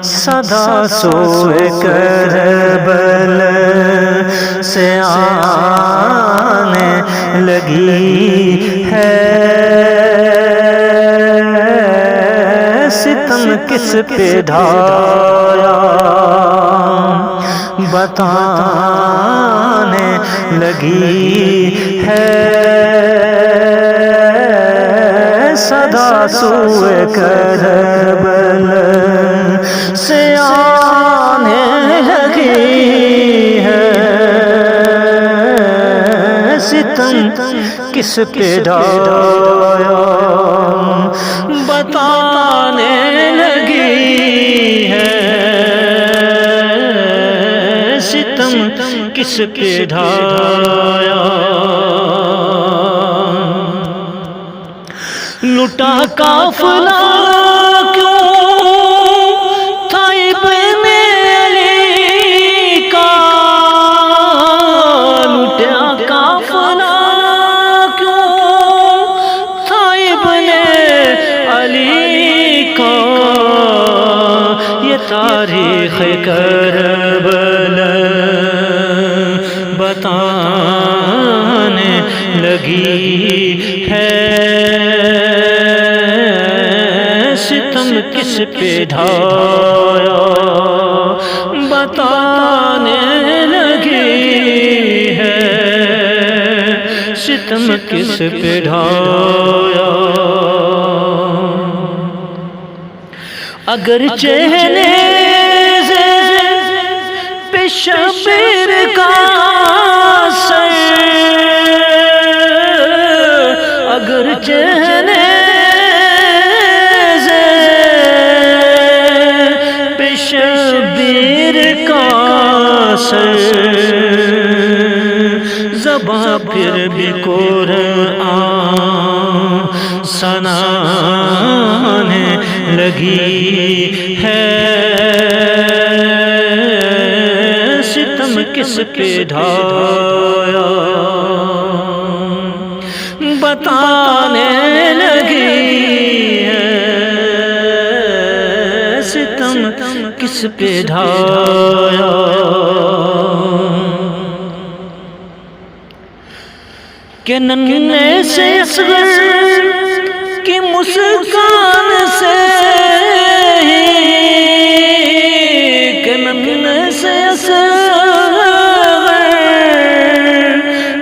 صدا سوئے کربل سے آنے لگی ہے، ستم کس پہ ڈھایا بتانے لگی ہے، صدا سوئے کربل سے آنے لگی ہے، ستم کس پہ ڈھایا بتانے لگی ہے، ستم کس پہ ڈھایا، لٹا قافلہ کیوں تھا ابن علی کا، لٹا قافلہ کیوں تھا ابن علی کا، یہ تاریخ کربل بتانے لگی ہے، ستم کس پہ ڈھایا بتانے لگی ہے، ستم کس پہ ڈھایا، اگر چہرے پہ شبیر کا سر، اگر چہرے پہ شبیر کا سر، زباں پھر بھی قرآن سنانے لگی ہے، ستم کس پہ ڈھایا بتانے لگی ہے، ستم کس پہ ڈھایا، کہ ننھے سے اصغر کی مسکان سے ہی، کہ ننھے سے اصغر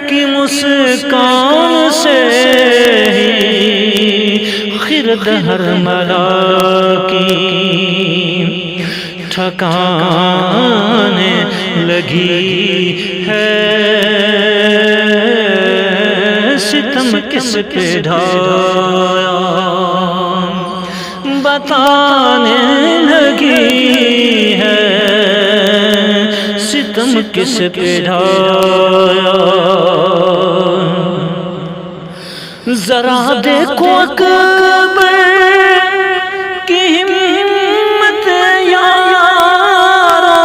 کی مسکان سے ہی، خرد حرملہ کی ٹھکانے لگی ہے، ستم کس پہ ڈھایا بتانے لگی ہے، ستم کس پہ ڈھایا، ذرا دیکھو اکبر کی ہمت یارا،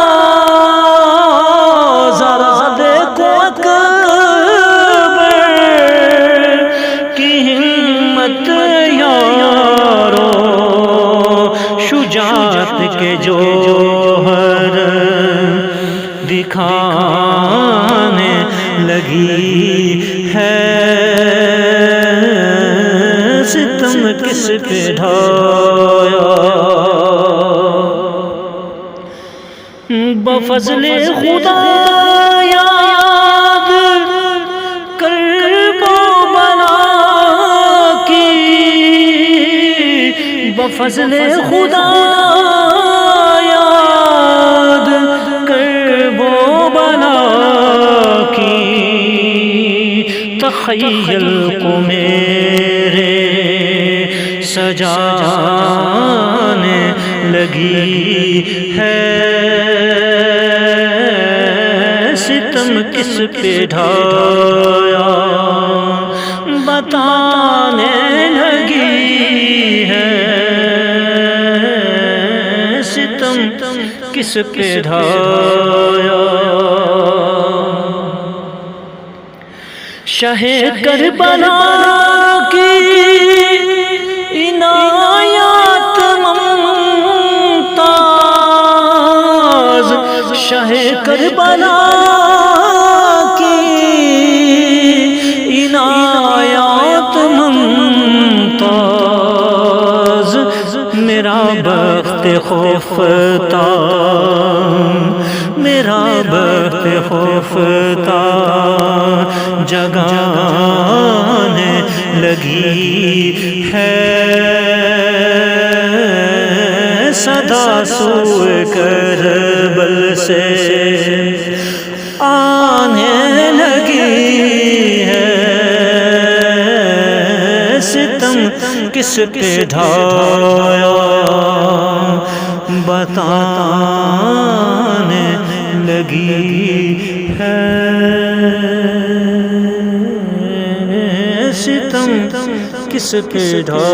ذرا دیکھو اکبر کی ہمت یارو، شجاعت کے جوہر دکھانے لگی ہے، ستم کس پہ ڈھایا، بفضل خدا یاد کر بلا کی، بفضل خدا یاد کر بلا کی، تخیل کو میرے سجانے لگی ہے، ستم کس پہ ڈھایا بتانے لگی ہے، ستم کس پہ ڈھایا، شاہ کربلا کی کربلا کی عنایات ممتاز، میرا بخت خفتہ، میرا بخت خفتہ جگانے لگی ہے، صدا سوئے کربل سے آنے لگی ہے، ستم کس پہ ڈھایا بتانے لگی ہے، ستم کس پہ ڈھایا